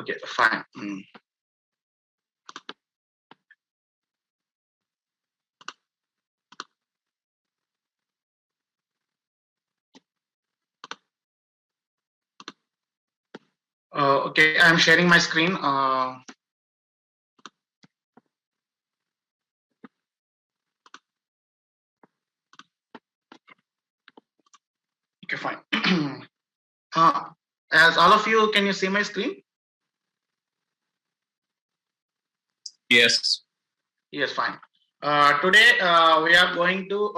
Okay, fine. Okay, I'm sharing my screen. Okay, fine. As all of you, can you see my screen? Yes. Yes, fine. Today we are going to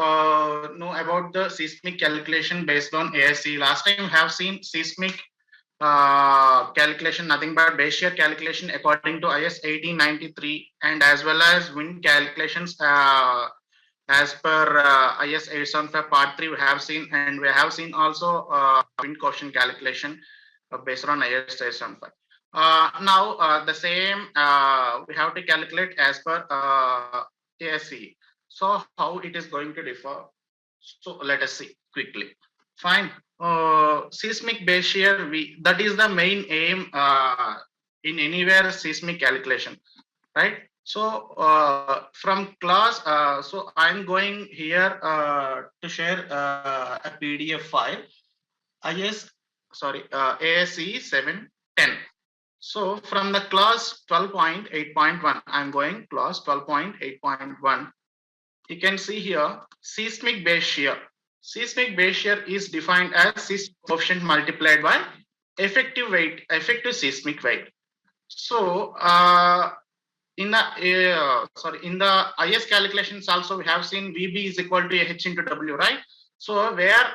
know about the seismic calculation based on ASC. Last time we have seen seismic calculation, nothing but base shear calculation according to IS 1893, and as well as wind calculations as per IS 875 part 3 we have seen, and we have seen also wind coefficient calculation based on IS 875. Now the same we have to calculate as per ASC. So how it is going to differ? So let us see quickly. Fine. Seismic base shear, that is the main aim in anywhere seismic calculation, right? So from class, so I'm going here to share a PDF file. ASC 710. So from the class 12.8.1, I'm going class 12.8.1. You can see here seismic base shear. Seismic base shear is defined as seismic coefficient multiplied by effective seismic weight. So in the IS calculations also we have seen VB is equal to H into W, right? So where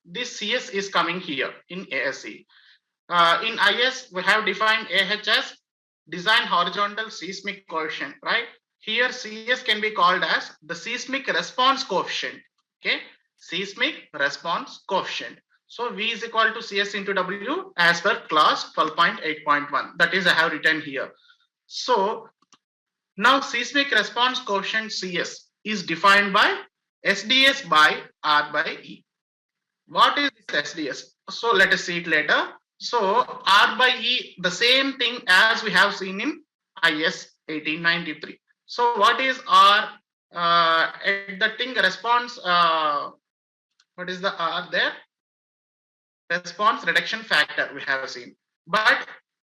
this CS is coming here in ASC. In IS we have defined AH as design horizontal seismic coefficient, right? Here CS can be called as the seismic response coefficient. Okay, seismic response coefficient. So V is equal to CS into W as per class 12.8.1. That is I have written here. So now seismic response coefficient CS is defined by SDS by R by E. What is this SDS? So let us see it later. So R by E, the same thing as we have seen in IS 1893. So what is R? At the thing response, what is the R there? Response reduction factor we have seen. But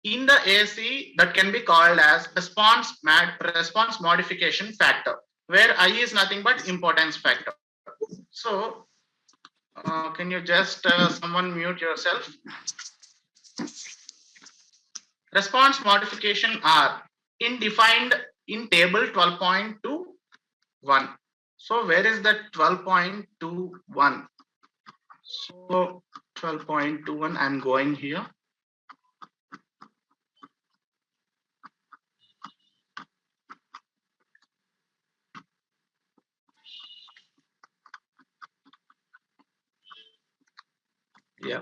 in the AC, that can be called as response modification factor, where I is nothing but importance factor. So can you just someone mute yourself? Response modification are defined in table 12.21. So where is that 12.21? So 12.21, I'm going here. Yeah,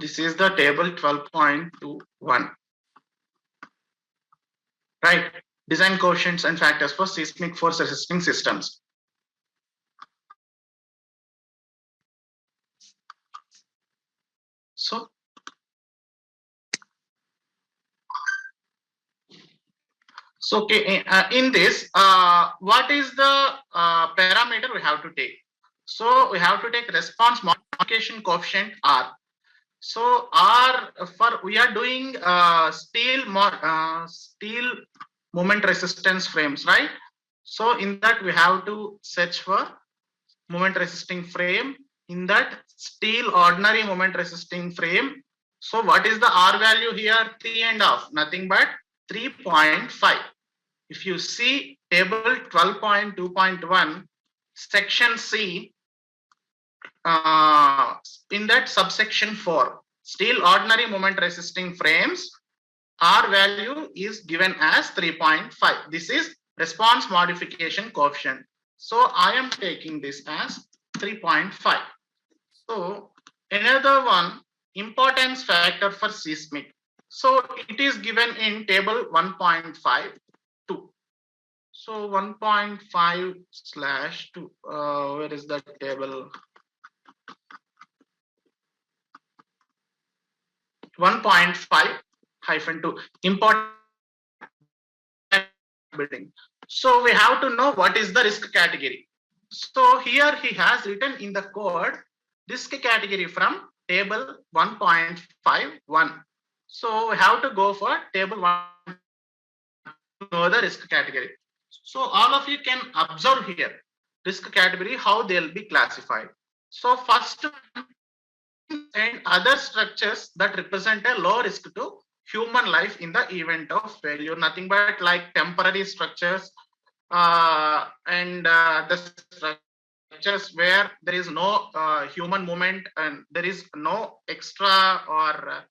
this is the table 12.21. Right, design coefficients and factors for seismic force resisting systems. So okay, in this, what is the parameter we have to take? So we have to take response modification coefficient R. So R for we are doing steel moment resistance frames, right? So in that we have to search for moment resisting frame. In that steel ordinary moment resisting frame. So what is the R value here? 3.5, nothing but 3.5. If you see table 12.2.1 section C, in that subsection 4, steel ordinary moment resisting frames, R value is given as 3.5. This is response modification coefficient. So I am taking this as 3.5. So another one, importance factor for seismic. So it is given in table 1.52. So 1.5/2. Where is that table? 1.5. -2 important building. So we have to know what is the risk category. So here he has written in the code risk category from table 1.51. So we have to go for table 1 to know the risk category. So all of you can observe here risk category how they'll be classified. So first and other structures that represent a low risk to human life in the event of failure, nothing but like temporary structures and the structures where there is no human movement and there is no extra or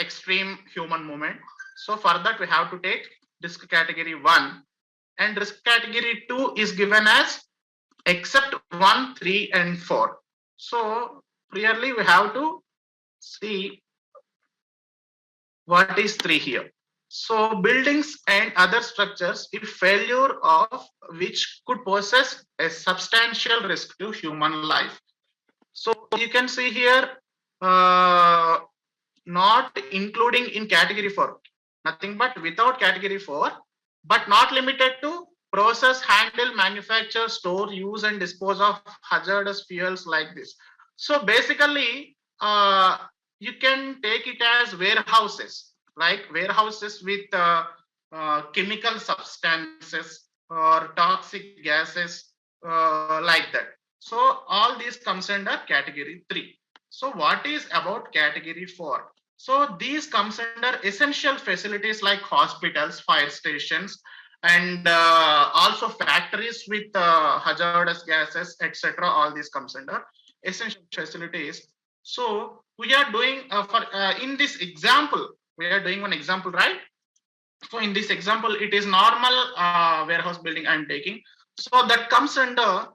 extreme human movement. So for that we have to take risk category 1, and risk category 2 is given as except 1, 3 and 4. So clearly we have to see what is 3 here. So buildings and other structures if failure of which could possess a substantial risk to human life. So you can see here not including in category 4, nothing but without category 4, but not limited to process, handle, manufacture, store, use and dispose of hazardous fuels like this. So basically you can take it as warehouses, like warehouses with chemical substances or toxic gases like that. So all these comes under category 3. So what is about category 4? So these comes under essential facilities like hospitals, fire stations, and also factories with hazardous gases, etc. All these comes under essential facilities. So we are doing in this example, we are doing one example, right? So in this example, it is normal warehouse building I'm taking. So that comes under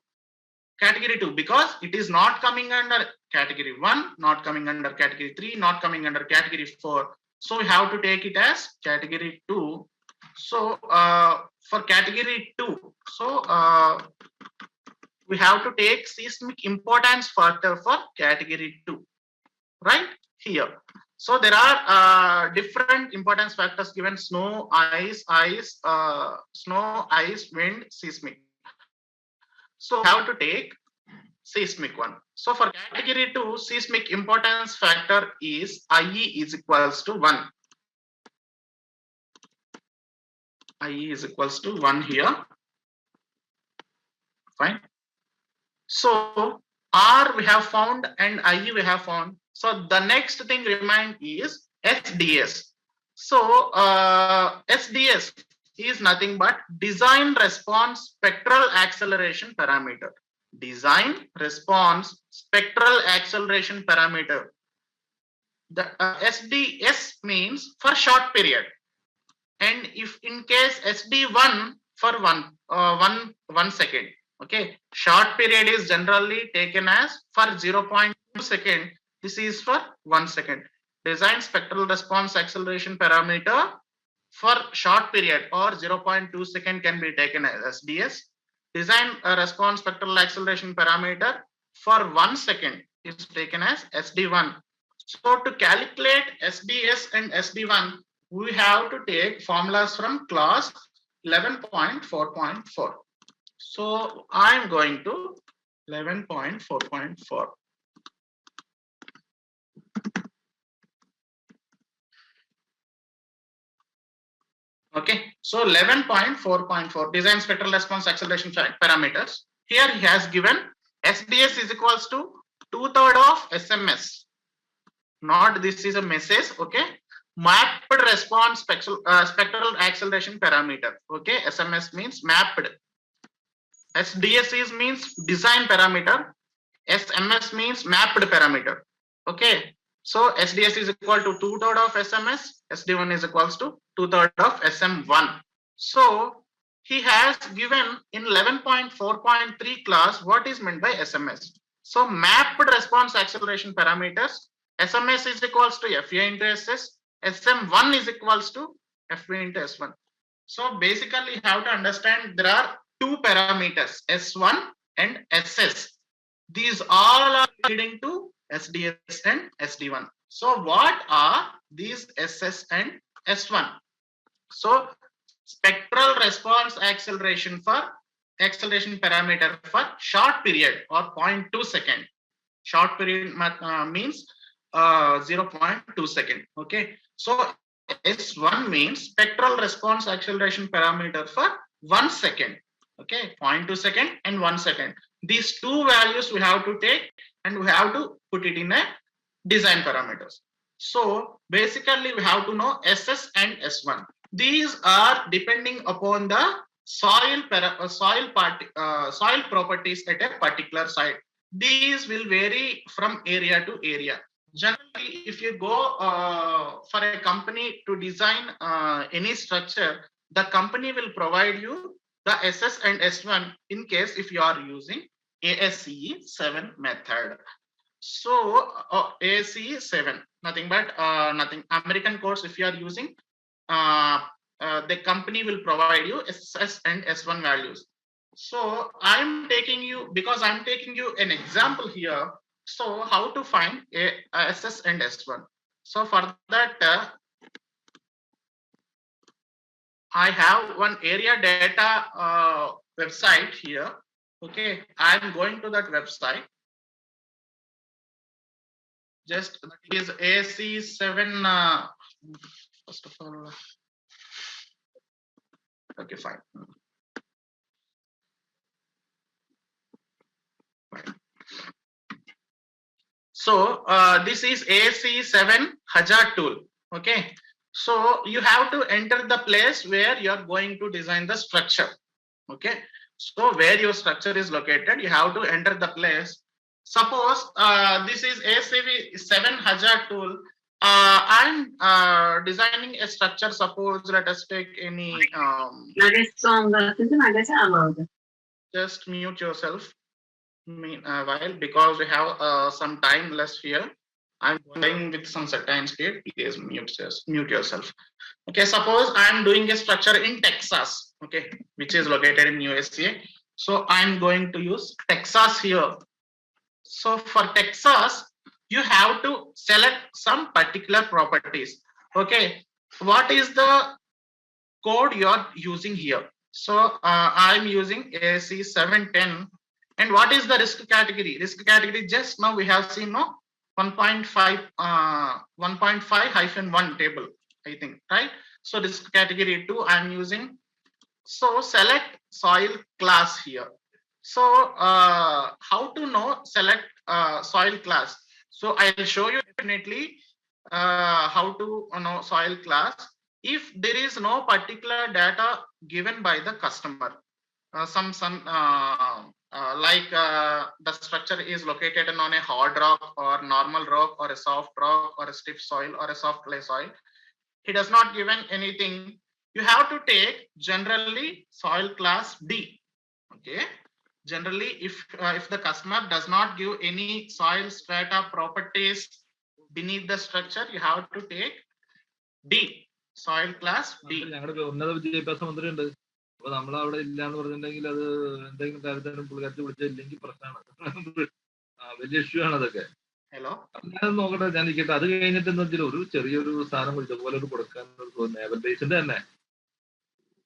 category 2 because it is not coming under category 1, not coming under category 3, not coming under category 4. So we have to take it as category 2. So for category 2, so we have to take seismic importance factor for category 2, right here. So there are different importance factors given: snow, ice, wind, seismic. So we have to take seismic one. So for category 2, seismic importance factor is IE is equals to 1. IE is equals to 1 here. Fine. So R we have found and IE we have found. So the next thing remain is SDS. So SDS is nothing but design response spectral acceleration parameter. Design response spectral acceleration parameter. The SDS means for short period, and if in case SD1 for 1 second. Okay, short period is generally taken as for 0.2 second. This is for 1 second. Design spectral response acceleration parameter for short period or 0.2 second can be taken as SDS. Design response spectral acceleration parameter for 1 second is taken as SD1. So to calculate SDS and SD1, we have to take formulas from class 11.4.4. So I'm going to 11.4.4. Okay, so 11.4.4 design spectral response acceleration parameters. Here he has given SDS is equals to 2/3 of SMS. Not this is a message. Okay, mapped response spectral acceleration parameter. Okay, SMS means mapped. SDS is means design parameter. SMS means mapped parameter. Okay, so SDS is equal to 2/3 of SMS. SD1 is equals to 2/3 of SM1. So he has given in 11.4.3 class what is meant by SMS. So mapped response acceleration parameters. SMS is equals to FA into SS. SM1 is equals to FA into S1. So basically you have to understand there are two parameters, S1 and SS. These all are leading to SDS and SD1. So what are these SS and S1. So spectral response acceleration parameter for short period or 0.2 second. Short period means 0.2 second. Okay, so S1 means spectral response acceleration parameter for 1 second. Okay, 0.2 second and 1 second. These two values we have to take and we have to put it in a design parameters. So basically we have to know SS and S1. These are depending upon the soil properties at a particular site. These will vary from area to area. Generally, if you go for a company to design any structure, the company will provide you the SS and S1 in case if you are using ASCE 7 method. So ASCE 7, nothing but nothing. American codes, if you are using, the company will provide you SS and S1 values. So I'm taking you, because I'm taking you an example here. So how to find SS and S1? So for that, I have one area data website here. Okay, I'm going to that website. Just that is ASCE 7. First of all, okay, fine. So this is ASCE 7 Hazard tool. Okay, so you have to enter the place where you are going to design the structure. Okay, so where your structure is located, you have to enter the place. Suppose this is ASCE 7 Hazard tool. I'm designing a structure. Suppose let us take any. Just mute yourself. While, because we have some time less here, I'm going with some certain speed. Please mute yourself. Okay, suppose I'm doing a structure in Texas. Okay, which is located in USA. So I'm going to use Texas here. So for Texas, you have to select some particular properties. Okay, what is the code you are using here? So I'm using ASCE 710. And what is the risk category? Risk category, just now we have seen 1.5 1.5-1 table, I think, right? So risk category 2 I'm using. So select soil class here. So how to know select soil class? So I'll show you definitely how to know soil class. If there is no particular data given by the customer, like the structure is located on a hard rock or normal rock or a soft rock or a stiff soil or a soft clay soil, he does not given anything. You have to take generally soil class D. Okay, generally if the customer does not give any soil strata properties beneath the structure, you have to take D, soil class D. അപ്പൊ നമ്മളവിടെ ഇല്ലാന്ന് പറഞ്ഞിട്ടുണ്ടെങ്കിൽ അത് എന്തെങ്കിലും കാര്യത്തിനും പുള്ളിക്കാരത്തി വിളിച്ചില്ലെങ്കിൽ പ്രശ്നമാണ്. വലിയ ഇഷ്യൂ ആണ് അതൊക്കെ. ഹലോ, ഞാൻ നോക്കട്ടെ, ഞാൻ ഇരിക്കട്ടെ. അത് കഴിഞ്ഞിട്ട് എന്താ വെച്ചാൽ ഒരു ചെറിയൊരു സാധനം ഇതുപോലെ ഒരു കൊടുക്കാൻ നേവൽ ബേസിന്റെ തന്നെ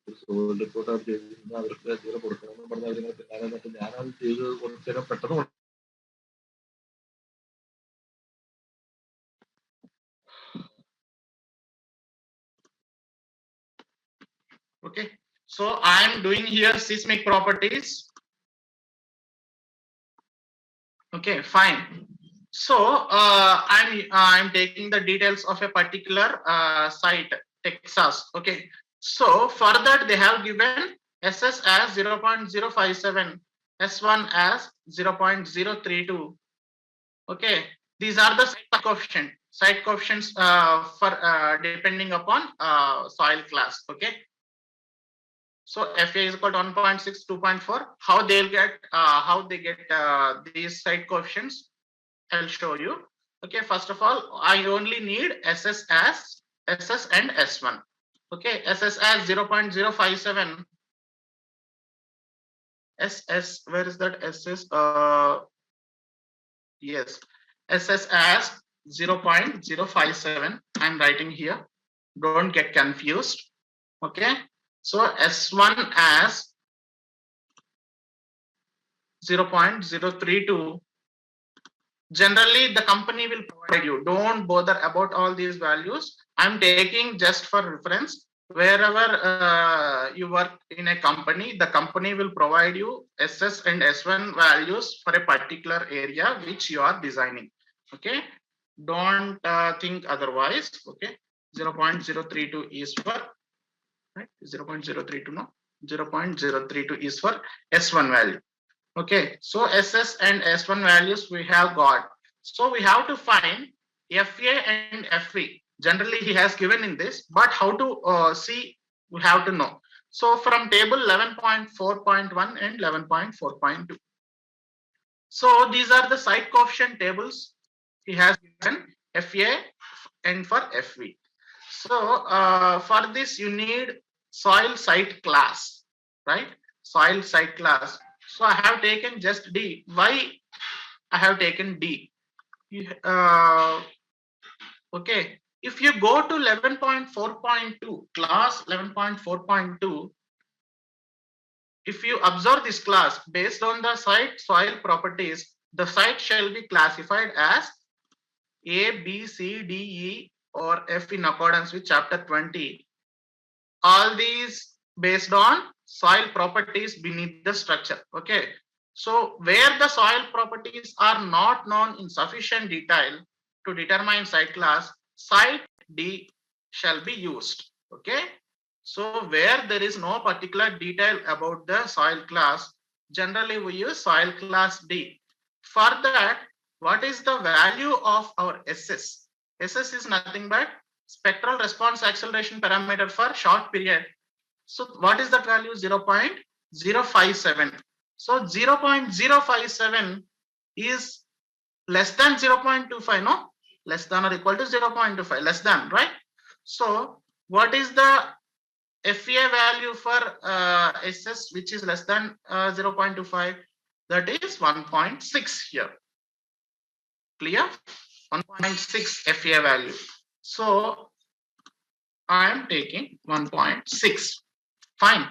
ഒരു സോയിൽ റിപ്പോർട്ട് അവർ ചെയ്തിരുന്നു. അവർക്ക് അതുപോലെ കൊടുക്കണമെന്ന് പറഞ്ഞ അവരിങ്ങനെ പിന്നാലെ നിന്നിട്ട് ഞാനത് ചെയ്ത് കുറച്ചു നേരം പെട്ടെന്ന്. okay, so I'm doing here seismic properties. Okay, fine. So I'm taking the details of a particular site, Texas. Okay, so for that they have given SS as 0.057, S1 as 0.032. Okay, these are the site coefficients for depending upon soil class. Okay, so FA is equal to 1.6, 2.4. How they get these site coefficients, I'll show you. Okay, first of all, I only need SS and S1. Okay, SS as 0.057. SS, where is that SS? Yes, SS as 0.057. I'm writing here. Don't get confused. Okay. So S1 as 0.032. Generally, the company will provide you. Don't bother about all these values. I'm taking just for reference. Wherever you work in a company, the company will provide you SS and S1 values for a particular area which you are designing. Okay. Don't think otherwise. Okay. 0.032 is for, right? 0.032, no, 0.032 is for S1 value. Okay, so SS and S1 values we have got. So we have to find FA and FV. Generally, he has given in this, but how to see, we have to know. So from table 11.4.1 and 11.4.2. So these are the site coefficient tables he has given FA and for FV. So for this you need soil site class, right? Soil site class. So I have taken just D. Why I have taken D? Okay. If you go to 11.4.2, class 11.4.2, if you observe this class based on the site soil properties, the site shall be classified as A, B, C, D, E, or F in accordance with chapter 20. All these based on soil properties beneath the structure. Okay. So where the soil properties are not known in sufficient detail to determine site class, site D shall be used. Okay. So where there is no particular detail about the soil class, generally we use soil class D. For that, what is the value of our SS? SS is nothing but spectral response acceleration parameter for short period. So what is that value? 0.057. So 0.057 is less than 0.25, no? Less than or equal to 0.25, less than, right? So what is the FA value for SS which is less than 0.25? That is 1.6 here. Clear? 1.6 FA value. So I am taking 1.6. Fine.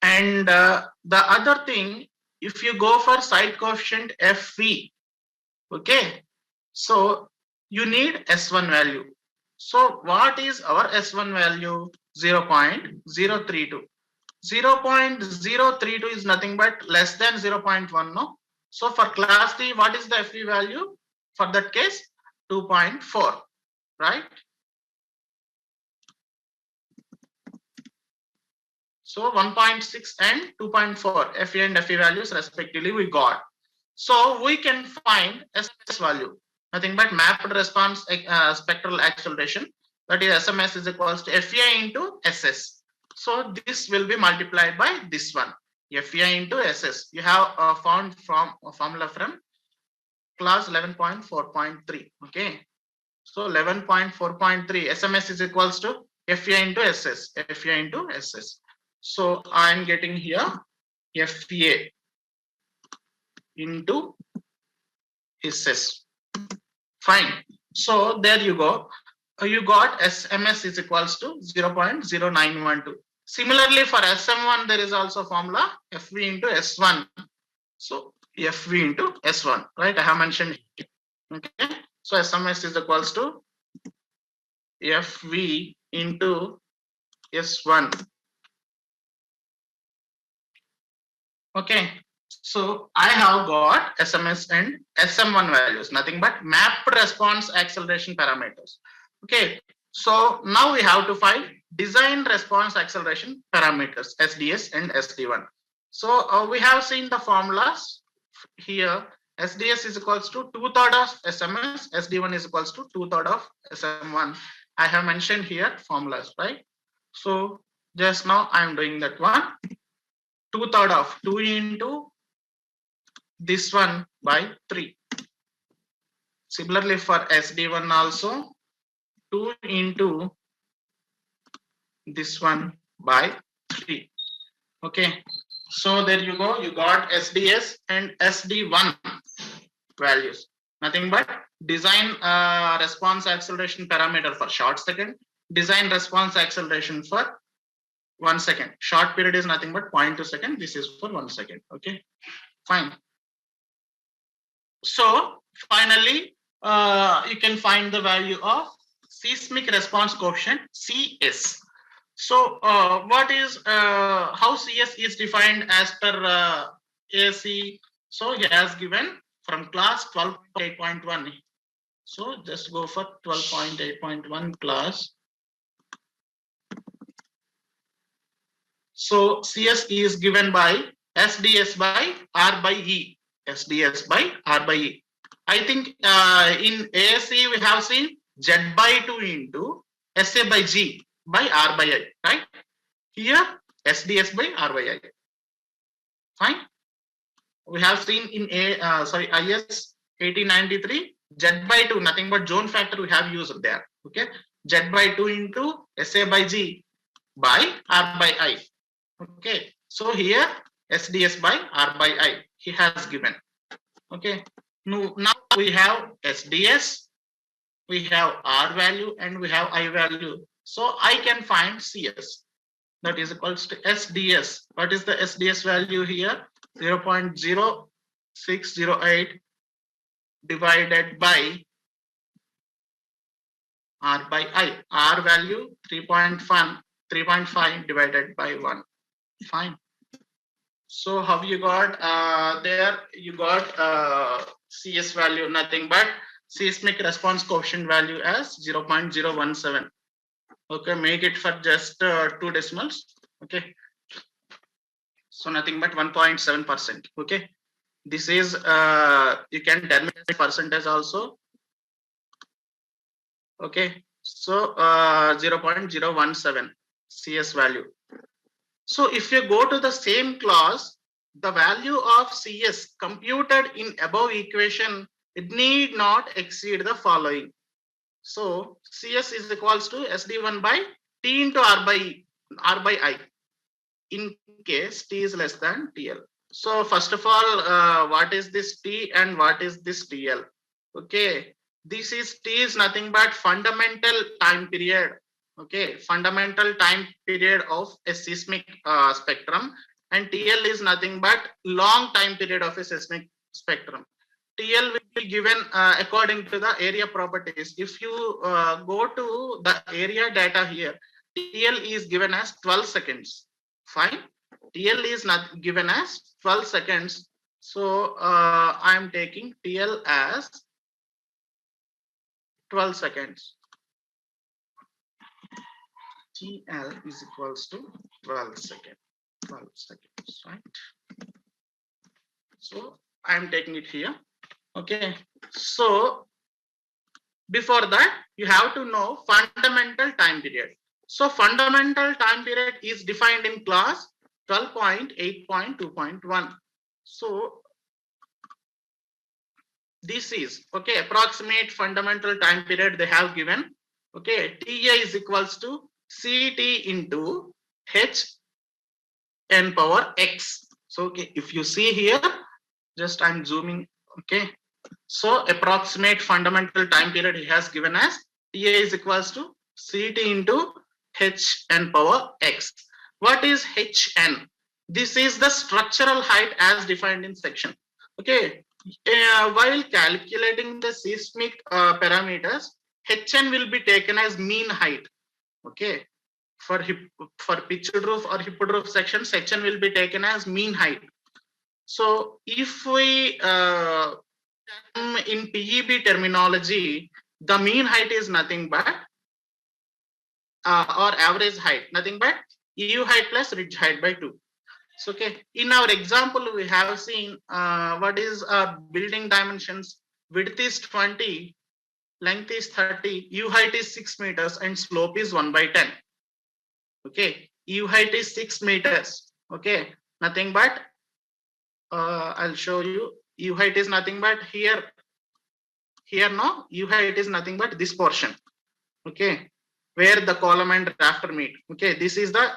And the other thing, if you go for site coefficient FV, okay, so you need S1 value. So what is our S1 value? 0.032. 0.032 is nothing but less than 0.1, no? So for class D, what is the FV value? For that case, 2.4, right? So 1.6 and 2.4 FE and FE values respectively we got. So we can find SS value, nothing but mapped response spectral acceleration, that is SMS is equals to FE into SS. So this will be multiplied by this one, FE into SS. You have found from a formula from class 11.4.3. Okay. So 11.4.3 SMS is equals to FE into SS, FE into SS. So I'm getting here FA into SS. Fine. So there you go. You got SMS is equals to 0.0912. Similarly for SM1 there is also formula FV into S1. So FV into S1, right? I have mentioned here. Okay. So SMS is equals to FV into S1. Okay, so I have got SMS and SM1 values, nothing but mapped response acceleration parameters. Okay, so now we have to find design response acceleration parameters, SDS and SD1. So we have seen the formulas here. SDS is equals to 2/3 of SMS, SD1 is equals to 2/3 of SM1. I have mentioned here formulas, right? So just now I am doing that one. 2/3 of 2 into this one by 3. Similarly for SD1 also 2 into this one by 3. Okay, so there you go, you got SDS and SD1 values. Nothing but design response acceleration parameter for short second, design response acceleration for 1 second. Short period is nothing but 0.2 second. This is for 1 second. Okay, fine. So finally, you can find the value of seismic response coefficient CS. So what is how CS is defined as per AC? So he has given from class 12.8.1. So just go for 12.8.1 class. So CS is given by SDS by R by E. SDS by R by E. I think in ASC we have seen Z by 2 into SA by G by R by I, right? Here SDS by R by I. Fine. We have seen in IS 1893 Z by 2, nothing but zone factor we have used there. Okay, Z by 2 into SA by G by R by I. Okay, so here SDS by R by I he has given. Okay, now we have SDS, we have R value, and we have I value. So I can find CS, that is equals to SDS. What is the SDS value here? 0.0608 divided by R by I. R value 3.5 divided by 1. Fine. So how you got there? You got CS value, nothing but seismic response coefficient value as 0.017. Okay, make it for just 2 decimals. Okay, so nothing but 1.7%. Okay, this is you can terminate percentage also. Okay, so 0.017 CS value. So if you go to the same class, the value of CS computed in above equation, it need not exceed the following. So CS is equals to SD1 by T into R by I, in case T is less than TL. So first of all, what is this T and what is this TL? Okay, this is T is nothing but fundamental time period. Okay, fundamental time period of a seismic spectrum, and TL is nothing but long time period of a seismic spectrum. TL will be given according to the area properties. If you go to the area data here, TL is given as 12 seconds. Fine. TL is not given as 12 seconds. So I am taking TL as 12 seconds. TL is equals to 12 seconds. 12 seconds, right? So I am taking it here. Okay. So before that, you have to know fundamental time period. So fundamental time period is defined in class 12.8.2.1. So this is okay, approximate fundamental time period they have given. Okay, TA is equals to CT into H n power X. So okay, if you see here, just I'm zooming. Okay, so approximate fundamental time period he has given as TA is equals to CT into H n power X. What is Hn? This is the structural height as defined in section. Okay, while calculating the seismic parameters, Hn will be taken as mean height. Okay, for pitched roof or hipped roof sections, Hn will be taken as mean height. So if we in PEB terminology, the mean height is nothing but or average height, nothing but EU height plus ridge height by 2. So okay, in our example we have seen what is building dimensions. Width is 20, length is 30, EU height is 6 meters, and slope is 1 by 10. Okay, EU height is 6 meters. Okay, nothing but I'll show you. EU height is nothing but here no, EU height is nothing but this portion. Okay, where the column and rafter meet. Okay, this is the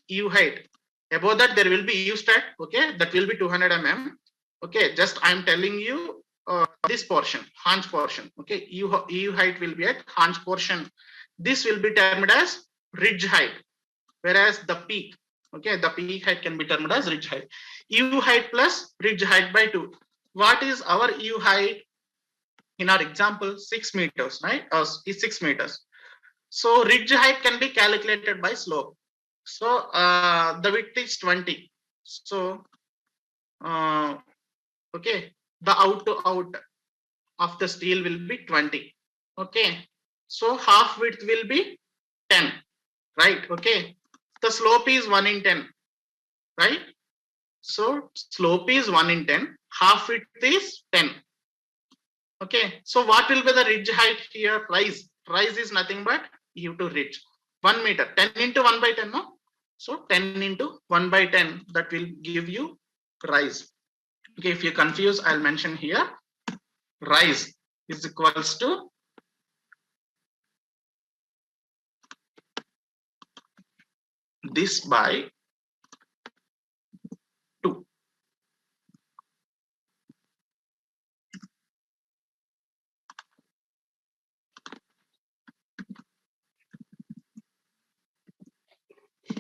EU height. Above that there will be EU stat. Okay, that will be 200 mm. Okay, just I'm telling you this portion, haunch portion. Okay, EU height will be at haunch portion. This will be termed as ridge height, whereas the peak, okay, the peak height can be termed as ridge height. EU height plus ridge height by 2. What is our EU height? In our example, 6 meters, right? Is 6 meters. So ridge height can be calculated by slope. So the width is 20. So okay, the out to out of the steel will be 20. Okay, so half width will be 10, right? Okay, the slope is 1 in 10, right? So slope is 1 in 10, half width is 10. Okay, so what will be the ridge height here? Rise is nothing but U to ridge. 1 meter, 10 into 1 by 10, no? So 10 into 1 by 10, that will give you rise. Okay, if you're confused, I'll mention here. Rise is equals to this by 2.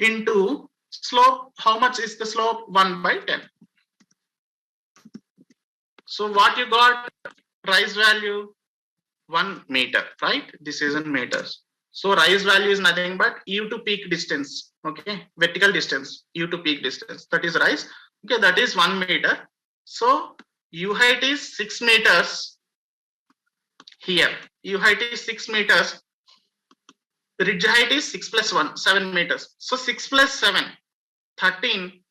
Into slope, how much is the slope? 1 by 10. So what you got? Rise value 1 meter, right? This is in meters. So rise value is nothing but U to peak distance. Okay, vertical distance, U to peak distance. That is rise. Okay, that is 1 meter. So U height is 6 meters here. U height is 6 meters. Ridge height is 6 plus 1, 7 meters. So 6 plus 7, 13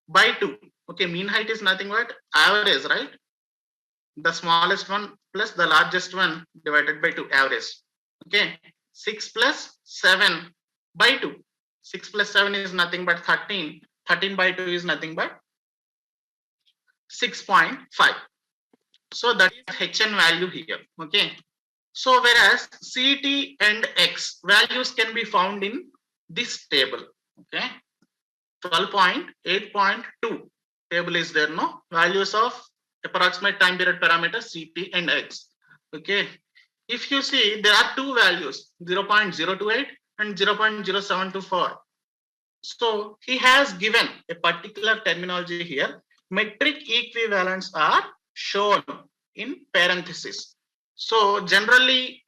by 2. Okay, mean height is nothing but average, right? The smallest one plus the largest one divided by 2, average. Okay, 6 plus 7 by 2. 6 plus 7 is nothing but 13. 13 by 2 is nothing but 6.5. So that is HN value here. Okay. So whereas CT and X values can be found in this table. Okay. 12.8.2 table is there, no? Values of approximate time period parameters CT and X. Okay. If you see, there are two values, 0.028 and 0.0724. So he has given a particular terminology here. Metric equivalents are shown in parentheses. So generally,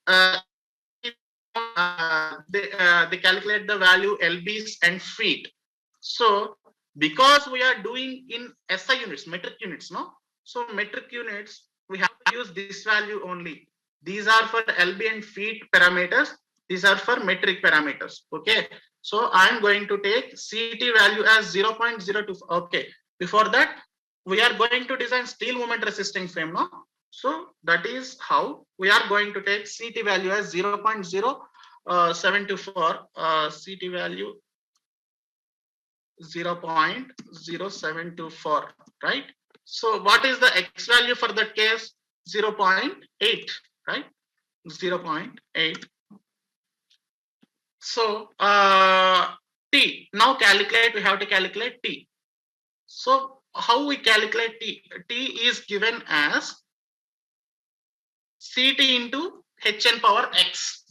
they calculate the value lbs and feet. So because we are doing in SI units, metric units, no? So metric units, we have to use this value only. These are for lb and feet parameters. These are for metric parameters. Okay. So I'm going to take CT value as 0.02. Okay. Before that, we are going to design steel moment resisting frame, no? So that is how we are going to take CT value as 0.0724. CT value 0.0724, right? So what is the X value for that case? 0.8, right? 0.8. So T, now calculate, we have to calculate T. So how we calculate T? T is given as CT into Hn power X.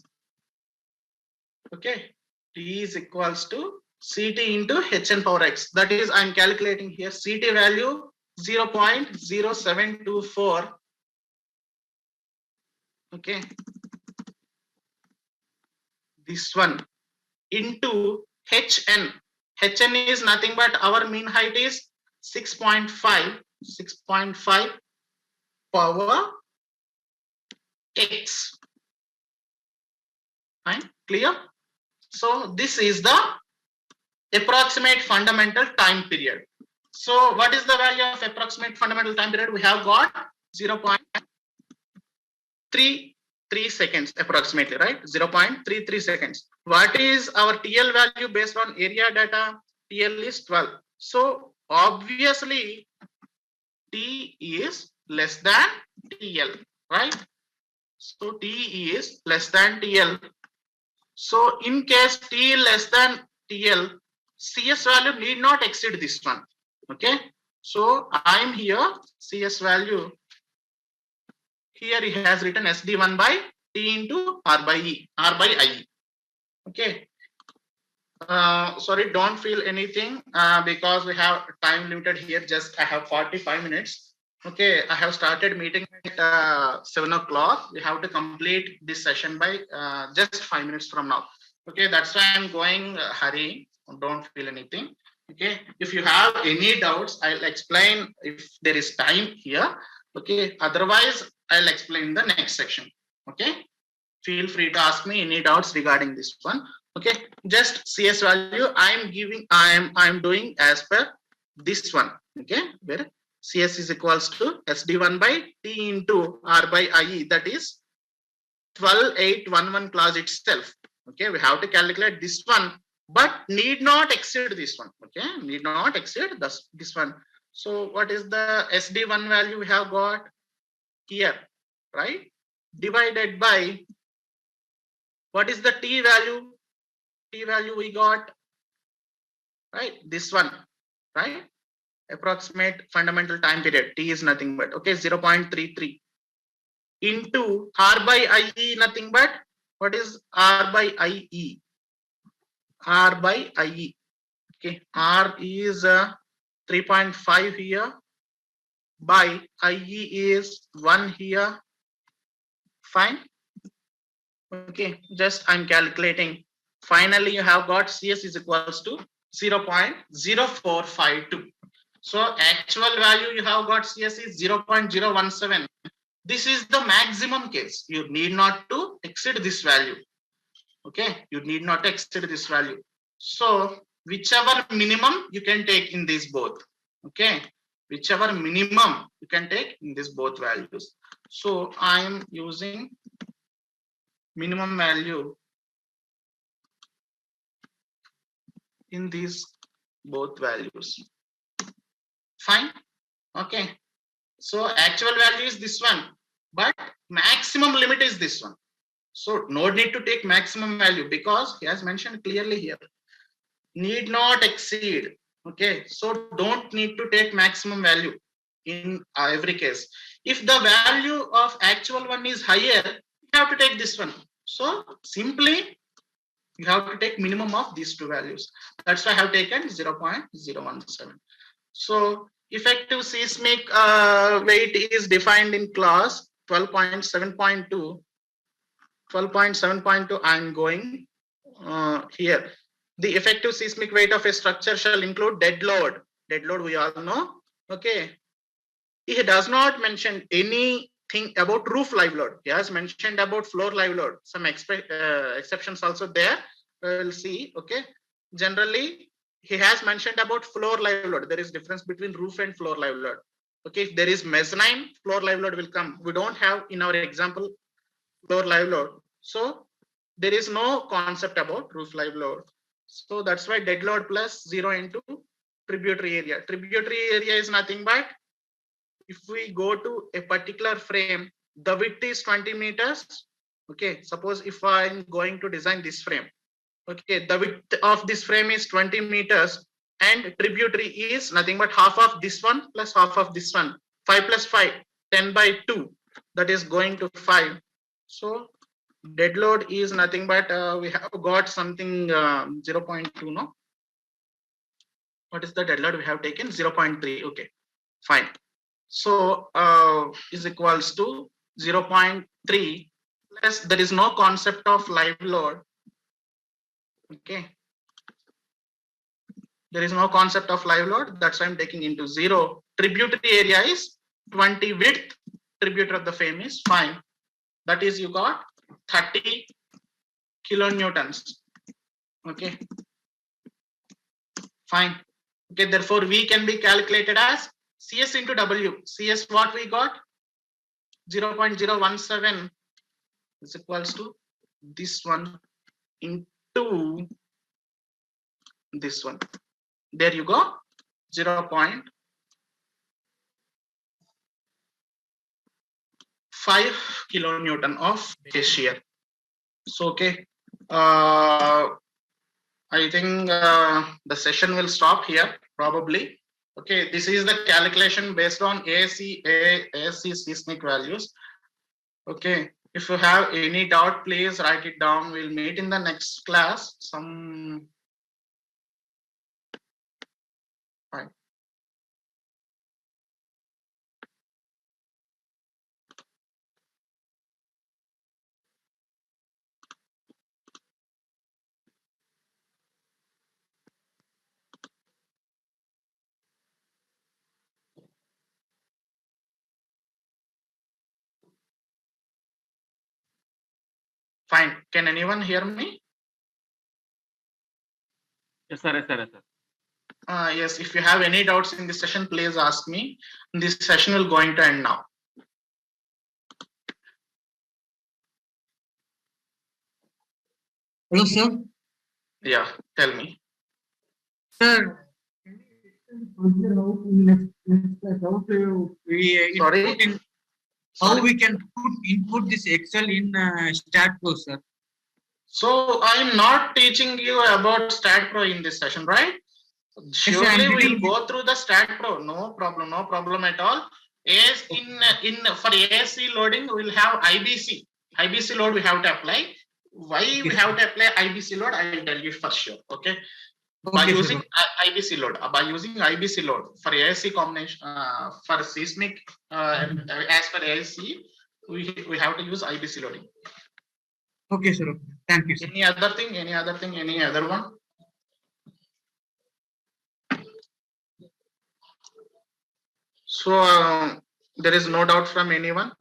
Okay, T is equals to CT into Hn power X. That is, I'm calculating here CT value 0.0724. Okay, this one into Hn. Hn is nothing but our mean height is 6.5 power X. Fine, clear? So this is the approximate fundamental time period. So what is the value of approximate fundamental time period? We have got 0.33 seconds approximately, right? 0.33 seconds. What is our TL value based on area data? TL is 12. So obviously T is less than TL, right? So T is less than TL. So in case T less than TL, CS value need not exceed this one. Okay. So I'm here CS value Here he has written SD1 by T into R by IE. Okay. Sorry, don't feel anything because we have time limited here. Just I have 45 minutes. Okay, I have started meeting at 7 o'clock. We have to complete this session by just 5 minutes from now. Okay, that's why I'm going hurry. Don't feel anything. Okay, if you have any doubts, I'll explain if there is time here. Okay, otherwise I'll explain the next section. Okay, feel free to ask me any doubts regarding this one. Okay, just CS value I'm doing as per this one. Okay, where CS is equals to SD1 by T into R by IE, that is 12811 clause itself. Okay, we have to calculate this one, but need not exceed this one. Okay, need not exceed this one. So what is the SD1 value we have got here, right? Divided by what is the T value? T value we got, right? This one, right? Approximate fundamental time period. T is nothing but, okay, 0.33 into R by IE, nothing but, what is R by IE? R by IE. Okay, R is 3.5 here, by IE is 1 here. Fine. Okay, just I'm calculating. Finally, you have got CS is equals to 0.0452. So actual value you have got CS is 0.017. This is the maximum case. You need not to exceed this value. Okay, you need not exceed this value. So whichever minimum you can take in these both. Okay, whichever minimum you can take in these both values. So I am using minimum value in these both values. Fine. Okay, so actual value is this one, but maximum limit is this one. So no need to take maximum value because he has mentioned clearly here, need not exceed. Okay, so don't need to take maximum value in every case. If the value of actual one is higher, you have to take this one. So simply you have to take minimum of these two values. That's why I have taken 0.017. So effective seismic weight is defined in class 12.7.2. 12.7.2 I'm going here. The effective seismic weight of a structure shall include dead load. Dead load we all know. Okay. He does not mention anything about roof live load. He has mentioned about floor live load. Some exceptions also there. We'll see. Okay. Generally, he has mentioned about floor live load. There is difference between roof and floor live load. Okay. If there is mezzanine, floor live load will come. We don't have in our example floor live load. So there is no concept about roof live load. So that's why dead load plus 0 into tributary area. Tributary area is nothing but if we go to a particular frame, the width is 20 meters. Okay, suppose if I'm going to design this frame, okay, the width of this frame is 20 meters and tributary is nothing but half of this one plus half of this one. 5 plus 5, 10 by 2, that is going to 5. So dead load is nothing but we have got something 0.2, no? What is the dead load we have taken? 0.3. Okay, fine. So is equals to 0.3 plus there is no concept of live load. Okay, there is no concept of live load. That's why I'm taking into 0. Tributary area is 20 width. Tributary of the frame is fine. That is you got 30 kilonewtons. Okay, fine. Okay, therefore V can be calculated as CS into W. CS what we got? 0.017 is equals to this one into this one. There you go. 0.5 kilonewton of base shear. So okay, I think the session will stop here probably. Okay, this is the calculation based on ASC seismic values. Okay. If you have any doubt, please write it down. We'll meet in the next class. Fine. Fine. Can anyone hear me? Yes, sir. Yes, sir. Yes, sir. Yes. If you have any doubts in this session, please ask me. This session will going to end now. Hello, sir. Yeah. Tell me. Sir, Sorry? how we can input this Excel in StatPro, sir? So I'm not teaching you about StatPro in this session, right? Surely we'll go through the StatPro. No problem at all. As in for ASC loading, we'll have IBC. IBC load we have to apply. Why we have to apply IBC load? I will tell you for sure. Okay. By using IBC load, for ASC combination, for seismic, as per ASC, we have to use IBC loading. Okay, sir. Thank you, sir. Any other thing? Any other one? So there is no doubt from anyone,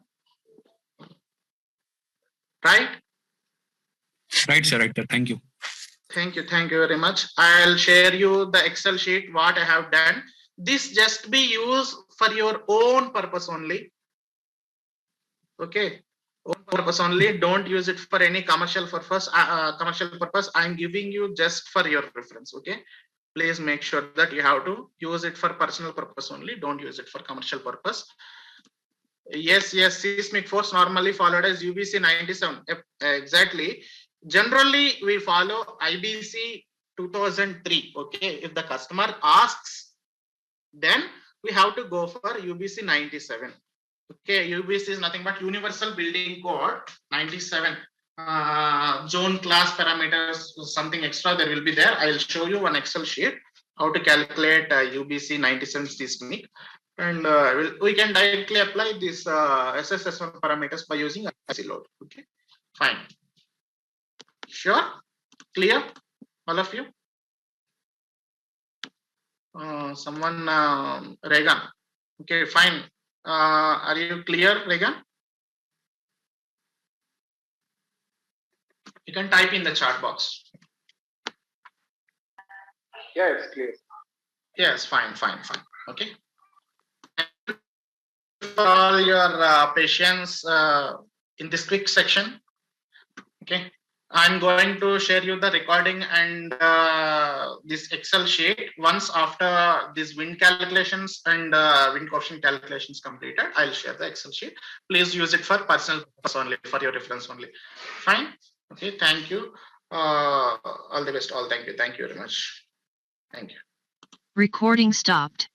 right? Right, sir. Right, sir. Thank you. Thank you very much. I'll share you the Excel sheet what I have done. This just be used for your own purpose only. Okay, own purpose only. Don't use it for any commercial purpose. I'm giving you just for your reference. Okay, please make sure that you have to use it for personal purpose only. Don't use it for commercial purpose. Yes, seismic force normally followed as UBC 97. Exactly. Generally, we follow IBC 2003. Okay, if the customer asks, then we have to go for UBC 97. Okay, UBC is nothing but Universal Building Code 97. Zone class parameters, something extra there will be there. I'll show you one Excel sheet how to calculate UBC 97 seismic, and we can directly apply this SSS1 parameters by using IBC load. Okay, fine. Sure, clear, all of you. Someone, Regan. Okay, fine. Are you clear, Regan? You can type in the chat box. Yeah, it's clear. Yes, fine. Okay. For all your patience in this quick section. Okay. I'm going to share you the recording and this Excel sheet. Once after these wind calculations and wind coefficient calculations completed, I'll share the Excel sheet. Please use it for personal purpose only, for your reference only. Fine. Okay. Thank you. All the best. All. Thank you. Thank you very much. Thank you. Recording stopped.